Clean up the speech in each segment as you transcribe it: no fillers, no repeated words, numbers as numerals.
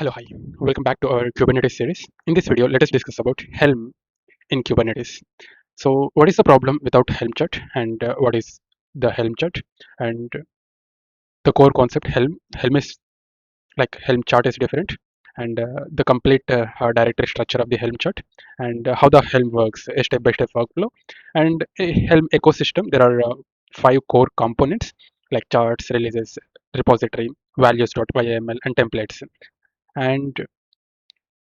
Hello, hi. Welcome back to our Kubernetes series. In this video, let us discuss about Helm in Kubernetes. So, what is the problem without Helm chart, and what is the Helm chart? And the core concept Helm is like Helm chart is different, and the complete directory structure of the Helm chart, and how the Helm works, a step-by-step workflow, and a Helm ecosystem. There are five core components like charts, releases, repository, values.yml, and templates. And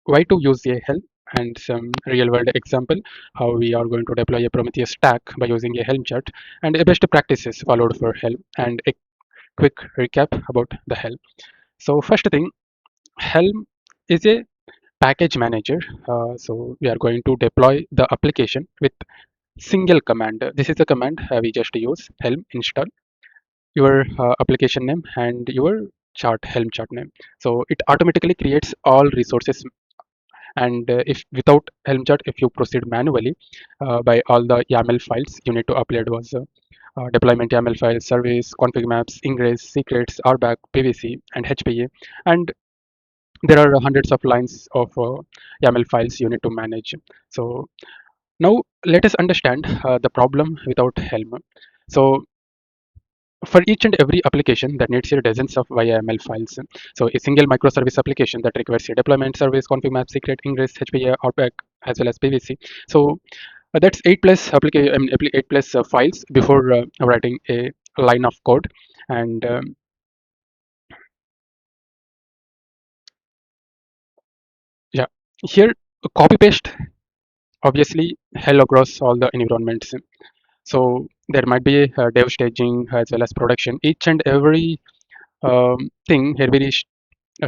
why to use a Helm and some real world example how we are going to deploy a Prometheus stack by using a Helm chart and a best practices followed for Helm and a quick recap about the Helm. So first thing, Helm is a package manager. So we are going to deploy the application with single command. This is the command we just use Helm install your application name and your chart Helm chart name. So it automatically creates all resources, and if without Helm chart, if you proceed manually by all the YAML files you need to upload was deployment YAML files, service, config maps, ingress, secrets, RBAC, PVC, and HPA, and there are hundreds of lines of YAML files you need to manage. So now let us understand the problem without Helm. So for each and every application that needs your dozens of YAML files. So a single microservice application that requires a deployment, service, config map, secret, ingress, HPA, outback, as well as PVC. So that's eight plus application, eight plus files before writing a line of code. And yeah, here copy paste obviously hell across all the environments. So there might be a dev staging as well as production. Each and every thing here we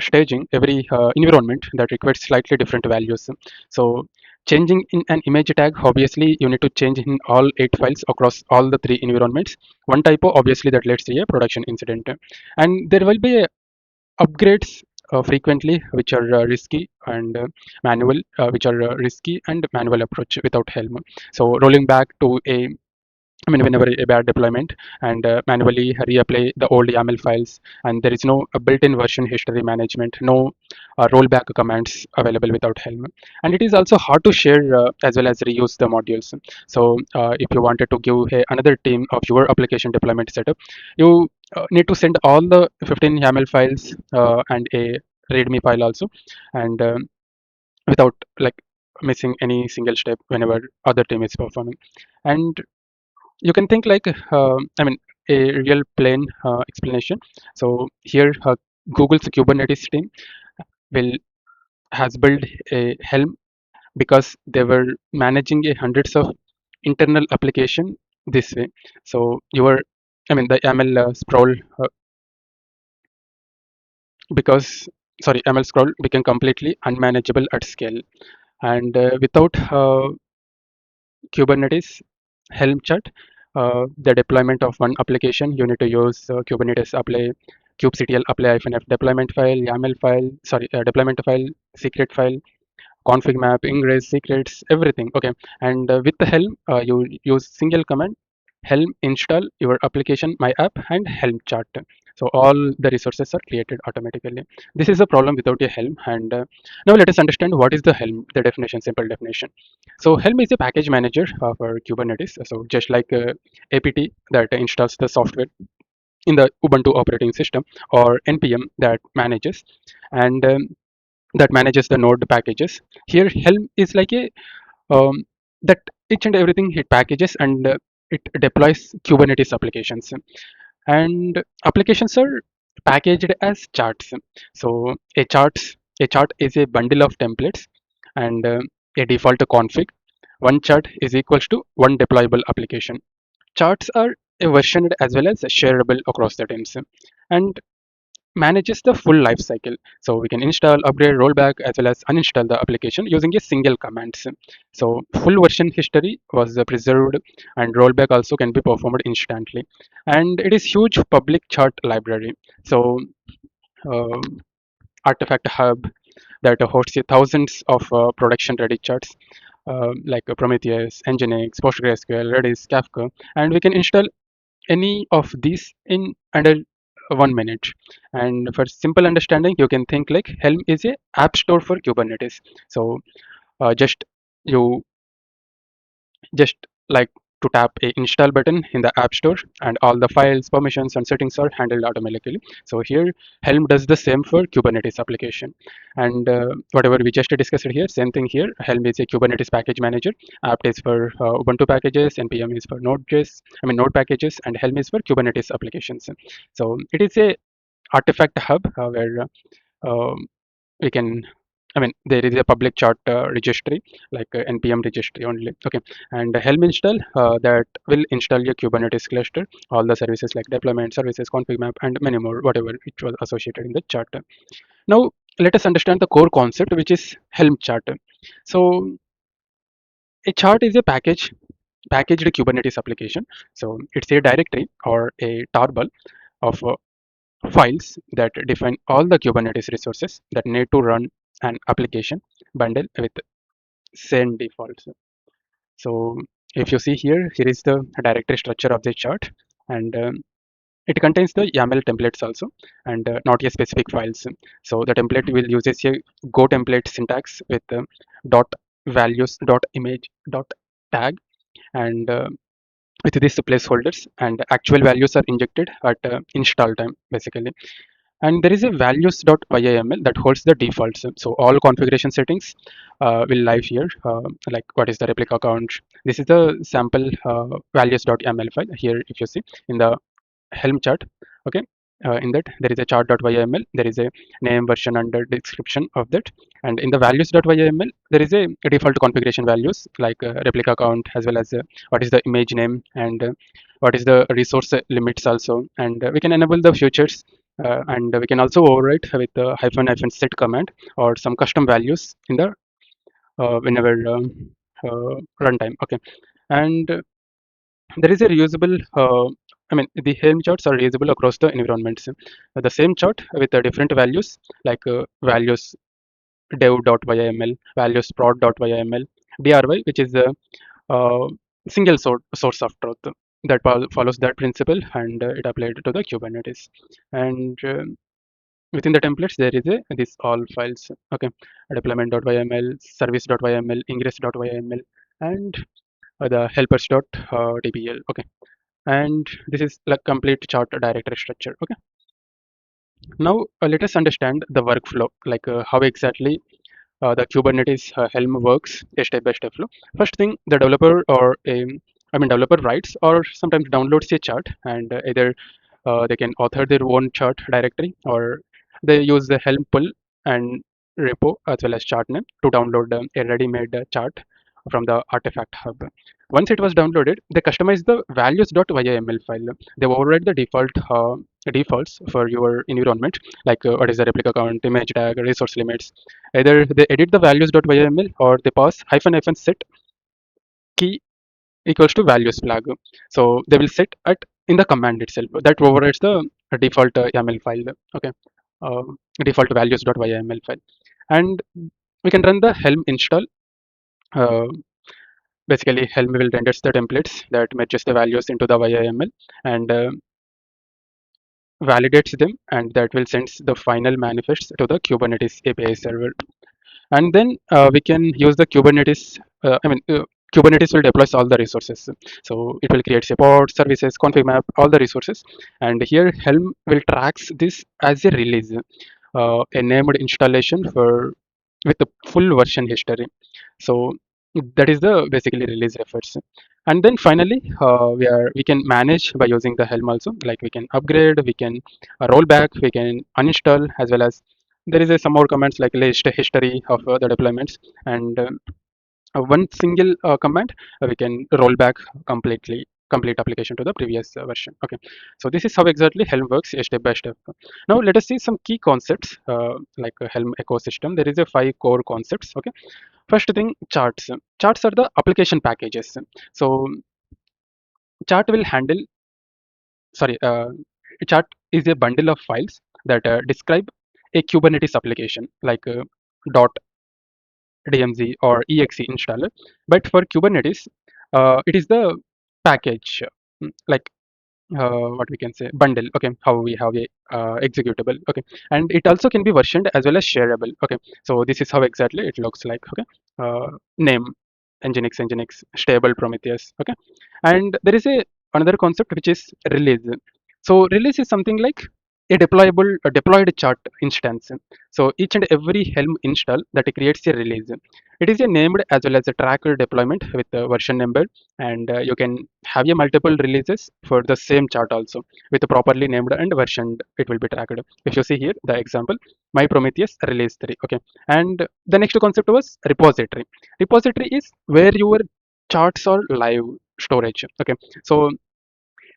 staging every environment that requires slightly different values. So changing in an image tag, obviously you need to change in all 8 files across all the 3 environments. One typo, obviously that leads to a production incident. And there will be upgrades frequently which are risky and manual, which are risky and manual approach without Helm. So rolling back to a whenever a bad deployment and manually reapply the old YAML files, and there is no built-in version history management, no rollback commands available without Helm. And it is also hard to share as well as reuse the modules. So if you wanted to give another team of your application deployment setup, you need to send all the 15 YAML files and a README file also, and without like missing any single step whenever other team is performing. And you can think like a real plain explanation. So here Google's Kubernetes team will has built a Helm because they were managing a hundreds of internal application this way. So your the ML scroll because sorry ML scroll became completely unmanageable at scale, and without Kubernetes Helm chart, the deployment of one application, you need to use Kubernetes apply, kubectl apply-f deployment file, YAML file, sorry, deployment file, secret file, config map, ingress, secrets, everything. Okay, and with the Helm, you use single command, Helm install your application, my app, and Helm chart. So all the resources are created automatically. This is a problem without a Helm. And now let us understand what is the Helm, the definition, simple definition. So Helm is a package manager for Kubernetes. So just like apt that installs the software in the Ubuntu operating system, or npm and that manages the node packages. Here Helm is like a um, that each and everything it packages and it deploys Kubernetes applications. And applications are packaged as charts. So a chart is a bundle of templates and a default config. One chart is equals to one deployable application. Charts are a versioned as well as shareable across the teams, and manages the full life cycle. So we can install, upgrade, rollback, as well as uninstall the application using a single command. So full version history was preserved, and rollback also can be performed instantly. And it is huge public chart library. So uh, artifact hub that hosts thousands of production ready charts like Prometheus, Nginx, PostgreSQL, Redis, Kafka, and we can install any of these in under 1 minute. And for simple understanding, you can think like Helm is a app store for Kubernetes. So just you just like to tap a install button in the app store, and all the files, permissions and settings are handled automatically. So here Helm does the same for Kubernetes application. And whatever we just discussed here, same thing here. Helm is a Kubernetes package manager. Apt is for Ubuntu packages, npm is for node packages, and Helm is for Kubernetes applications. So it is a artifact hub where um, we can, there is a public chart registry, like npm registry only. Okay. And Helm install that will install your Kubernetes cluster, all the services like deployment services, config map, and many more, whatever it was associated in the chart. Now let us understand the core concept, which is Helm chart. So a chart is a packaged Kubernetes application. So it's a directory or a tarball of files that define all the Kubernetes resources that need to run an application bundle with same defaults. So if you see here, here is the directory structure of the chart, and it contains the YAML templates also, and not a specific files. So the template will use a Go template syntax with dot values dot image dot tag, and with these placeholders, and actual values are injected at install time basically. And there is a values.yaml that holds the defaults. So all configuration settings will live here, like what is the replica count. This is the sample values.yaml file here. If you see in the Helm chart, okay, in that there is a chart.yml, there is a name, version, and the description of that. And in the values.yml, there is a default configuration values like replica count, as well as what is the image name, and what is the resource limits also. And we can enable the futures, and we can also overwrite with the hyphen set command or some custom values in the whenever runtime. Okay. And there is a reusable, the Helm charts are reusable across the environments. The same chart with different values, like values dev.yml, values prod.yml, DRY, which is a uh, single source of truth that follows that principle, and it applied to the Kubernetes. And within the templates, there is a this all files. Okay, deployment.yml, service.yml, ingress.yml, and the helpers.dpl. Okay. And this is like complete chart directory structure. Okay. Now let us understand the workflow, like how exactly the Kubernetes Helm works, a step-by-step flow. First thing, the developer or developer writes or sometimes downloads a chart, and either they can author their own chart directory, or they use the Helm pull and repo as well as chart name to download a ready-made chart from the artifact hub. Once it was downloaded, they customize the values.yml file. They override the defaults for your environment, like what is the replica count, image tag, resource limits. Either they edit the values.yml, or they pass hyphen set key equals to values flag. So they will set at in the command itself that overrides the default YAML file. Okay, uh, default values.yml file, and we can run the Helm install. Uh, Basically, Helm will renders the templates that matches the values into the YAML, and validates them, and that will send the final manifests to the Kubernetes API server. And then we can use the Kubernetes. Kubernetes will deploy all the resources. So it will create support, services, config map, all the resources. And here Helm will tracks this as a release, a named installation for with the full version history. So that is the basically release efforts. And then finally, we can manage by using the Helm also. Like we can upgrade, we can roll back, we can uninstall, as well as there is some more commands like list history of the deployments. And one single command, we can roll back complete application to the previous version. Okay, so this is how exactly Helm works, step by step. Now let us see some key concepts, like Helm ecosystem. There is a 5 core concepts. Okay, first thing, charts. Charts are the application packages. So chart will handle, sorry, chart is a bundle of files that describe a Kubernetes application, like dot DMZ or exe installer. But for Kubernetes, it is the package. Like what we can say, bundle. Okay, how we have a executable. Okay, and it also can be versioned as well as shareable. Okay, so this is how exactly it looks like. Okay, name Nginx stable Prometheus. Okay, and there is a another concept which is release. So release is something like a deployed chart instance. So each and every Helm install that creates a release. It is a named as well as a tracker deployment with a version number, and you can have a multiple releases for the same chart also with a properly named and versioned. It will be tracked. If you see here the example, my Prometheus release 3. Okay, and the next concept was repository. Repository is where your charts are live storage. Okay, so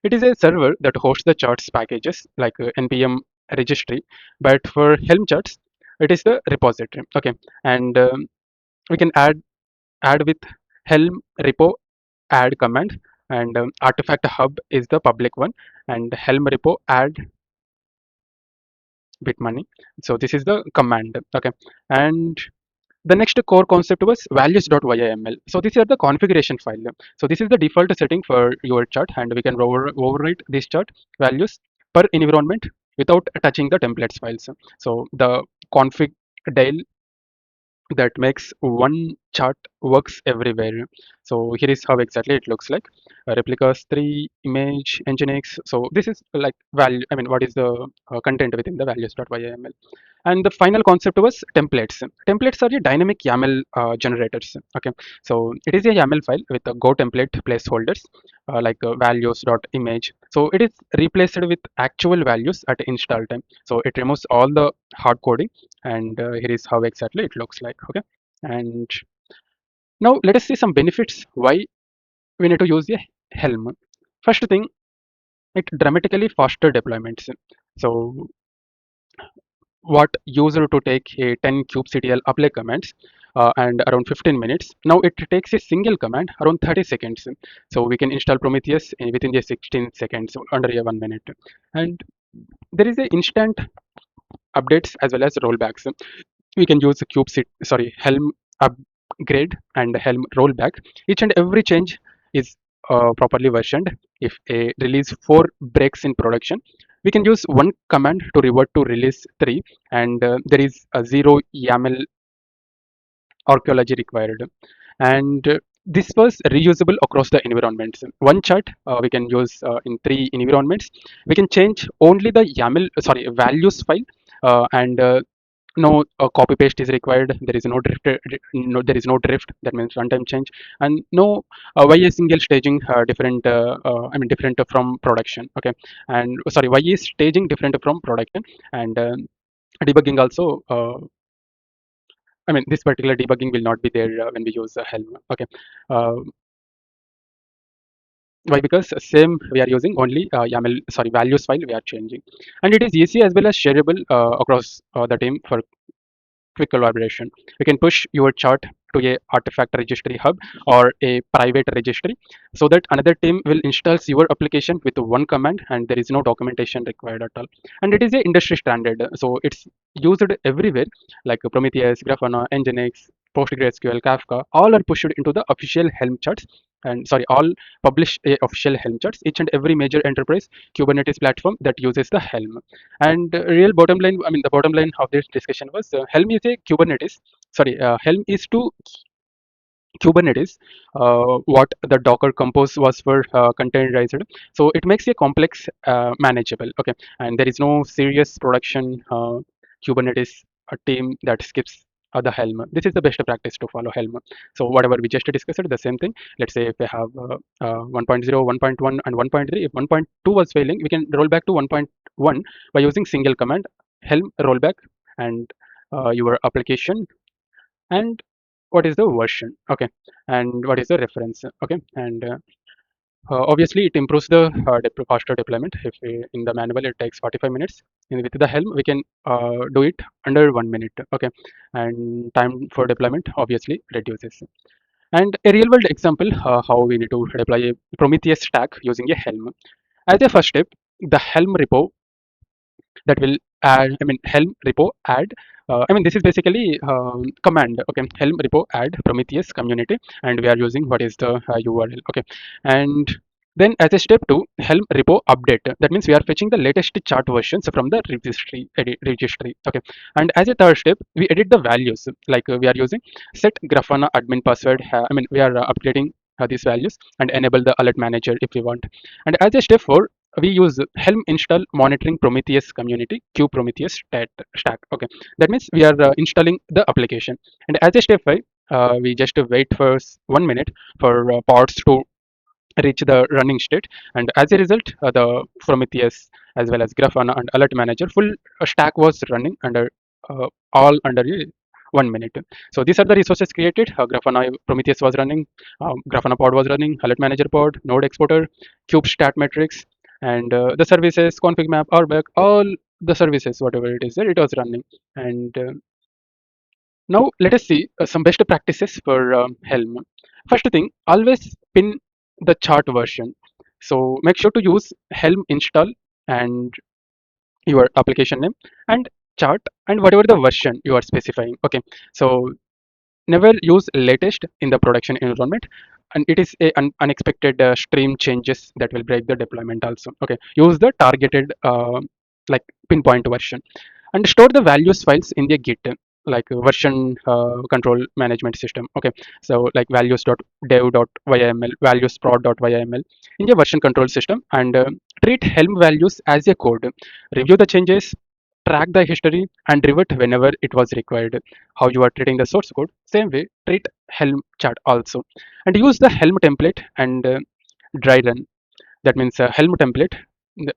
it is a server that hosts the charts packages like npm registry, but for Helm charts it is the repository. Okay, and we can add with Helm repo add command, and artifact hub is the public one, and Helm repo add bit money. So this is the command. Okay, and the next core concept was values.yml. So these are the configuration file. So this is the default setting for your chart, and we can overwrite this chart values per environment without touching the templates files. So the config del that makes one chart works everywhere. So here is how exactly it looks like. Replicas 3 image nginx. So this is like value. I mean, what is the content within the values.yml? And the final concept was templates. Templates are a dynamic YAML generators. Okay, so it is a YAML file with a Go template placeholders like values.image. So it is replaced with actual values at install time. So it removes all the hard coding, and here is how exactly it looks like. Okay, and now let us see some benefits why we need to use a Helm. First thing, it dramatically faster deployments. So what user to take a 10 kubectl apply commands and around 15 minutes. Now it takes a single command around 30 seconds. So we can install Prometheus within the 16 seconds, under a 1 minute. And there is a instant updates as well as rollbacks. We can use Helm upgrade and Helm rollback. Each and every change is properly versioned. If a release 4 breaks in production, we can use one command to revert to release 3, and there is a zero YAML archaeology required. And this was reusable across the environments. One chart we can use in 3 environments. We can change only the values file, and no copy paste is required. There is no drift. No, there is no drift. That means runtime change, and no why is single staging different from production. Okay, and why is staging different from production, and debugging also. This particular debugging will not be there when we use Helm. Okay, uh, why? Because same we are using only values file we are changing, and it is easy as well as shareable across the team for quick collaboration. You can push your chart to a artifact registry hub or a private registry so that another team will install your application with one command, and there is no documentation required at all. And it is a industry standard, so it's used everywhere like Prometheus, Grafana, Nginx, PostgreSQL, Kafka, all are pushed into the official Helm charts, and all publish a official Helm charts. Each and every major enterprise Kubernetes platform that uses the Helm. And real bottom line, the bottom line of this discussion was Helm is a Helm is to Kubernetes, what the Docker Compose was for containerized. So it makes a complex manageable. Okay, and there is no serious production Kubernetes team that skips the Helm. This is the best practice to follow Helm. So whatever we just discussed, the same thing. Let's say if we have 1.0, 1.1, and 1.3. If 1.2 was failing, we can roll back to 1.1 by using single command Helm rollback, and your application, and what is the version. Okay, and what is the reference. Okay, and obviously it improves the faster deployment. If in the manual it takes 45 minutes, and with the Helm we can do it under 1 minute. Okay, and time for deployment obviously reduces. And a real world example how we need to deploy a Prometheus stack using a Helm. As a first step, the Helm repo that will add, Helm repo add, this is basically command. Okay, Helm repo add Prometheus community, and we are using what is the URL. Okay, and Then as a step 2, Helm repo update. That means we are fetching the latest chart versions from the registry. Okay. And as a third step, we edit the values. Like we are using set Grafana admin password. We are updating these values and enable the alert manager if we want. And as a step 4, we use Helm install monitoring Prometheus community Q Prometheus stack. Okay. That means we are installing the application. And as a step 5, we just wait for 1 minute for pods to reach the running state, and as a result the Prometheus as well as Grafana and alert manager full stack was running under all under 1 minute. So these are the resources created. Grafana Prometheus was running, Grafana pod was running, alert manager pod, node exporter, cube stat metrics, and the services config map, RBAC, all the services whatever it is there, it was running. And now let us see some best practices for Helm. First thing, always pin the chart version. So make sure to use Helm install and your application name and chart and whatever the version you are specifying. Okay, so never use latest in the production environment, and it is a unexpected stream changes that will break the deployment also. Okay, use the targeted like pinpoint version, and store the values files in the git, like version control management system. Okay, so like values.dev.yml, values.prod.yml in the version control system, and treat Helm values as a code. Review the changes, track the history, and revert whenever it was required. How you are treating the source code, same way treat Helm chart also. And use the Helm template and dry run. That means Helm template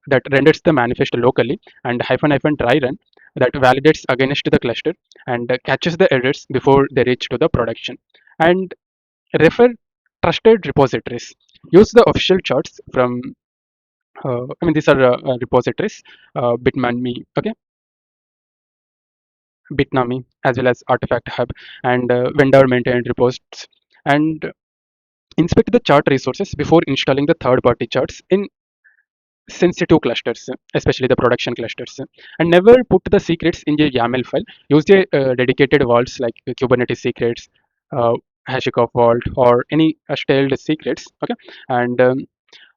that renders the manifest locally, and hyphen hyphen dry run that validates against the cluster and catches the errors before they reach to the production. And refer trusted repositories. Use the official charts from these are repositories, Bitnami, okay, Bitnami, as well as Artifact Hub and vendor maintained repos. And inspect the chart resources before installing the third party charts in sensitive clusters, especially the production clusters. And never put the secrets in the YAML file. Use the dedicated vaults like Kubernetes secrets, uh, HashiCorp vault, or any styled secrets. Okay, and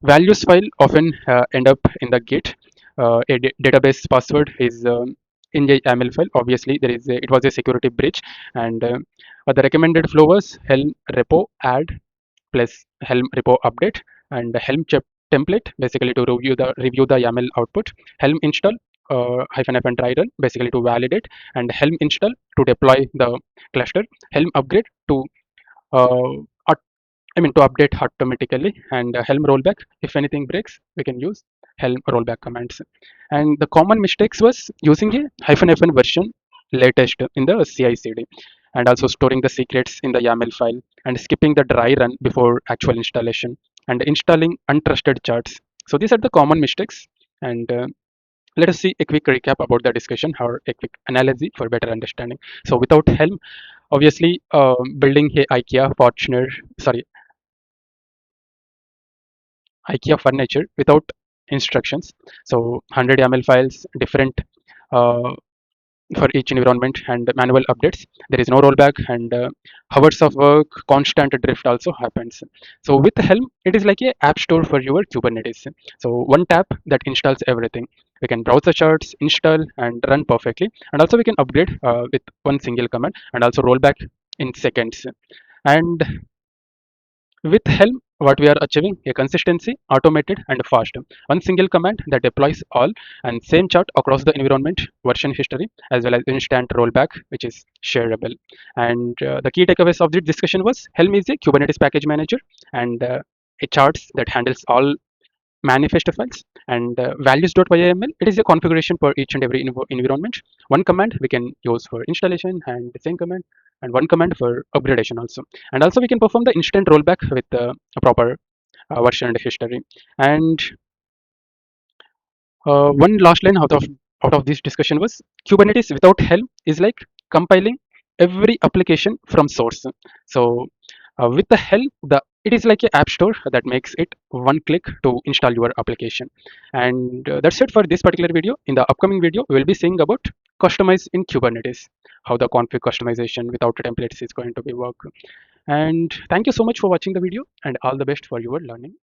values file often end up in the Git. Database password is in the YAML file. Obviously, it was a security breach, and the recommended flow was Helm repo add plus Helm repo update and the Helm template basically to review the YAML output. Helm install hyphen hyphen try run basically to validate, and Helm install to deploy the cluster. Helm upgrade to uh, to update automatically, and Helm rollback. If anything breaks, we can use Helm rollback commands. And the common mistakes was using a hyphen hyphen version latest in the CI/CD, and also storing the secrets in the YAML file, and skipping the dry run before actual installation, and installing untrusted charts. So these are the common mistakes. And let us see a quick recap about the discussion or a quick analogy for better understanding. So without Helm, obviously building a IKEA furniture without instructions. So 100 YAML files, different uh, for each environment, and manual updates. There is no rollback, and hours of work, constant drift also happens. So with Helm, it is like a app store for your Kubernetes. So one tap that installs everything. We can browse the charts, install, and run perfectly. And also we can upgrade with one single command, and also roll back in seconds. And with Helm, what we are achieving a consistency, automated and fast. One single command that deploys all and same chart across the environment, version history, as well as instant rollback, which is shareable. And the key takeaways of this discussion was Helm is a Kubernetes package manager and a charts that handles all manifest files, and values.yml, it is a configuration for each and every environment. One command we can use for installation, and the same command and one command for upgradation also. And also we can perform the instant rollback with a proper version and history. And one last line out of this discussion was Kubernetes without Helm is like compiling every application from source. So with the Helm, it is like an app store that makes it one click to install your application. And that's it for this particular video. In the upcoming video, we will be seeing about customize in Kubernetes, how the config customization without templates is going to be work. And thank you so much for watching the video, and all the best for your learning.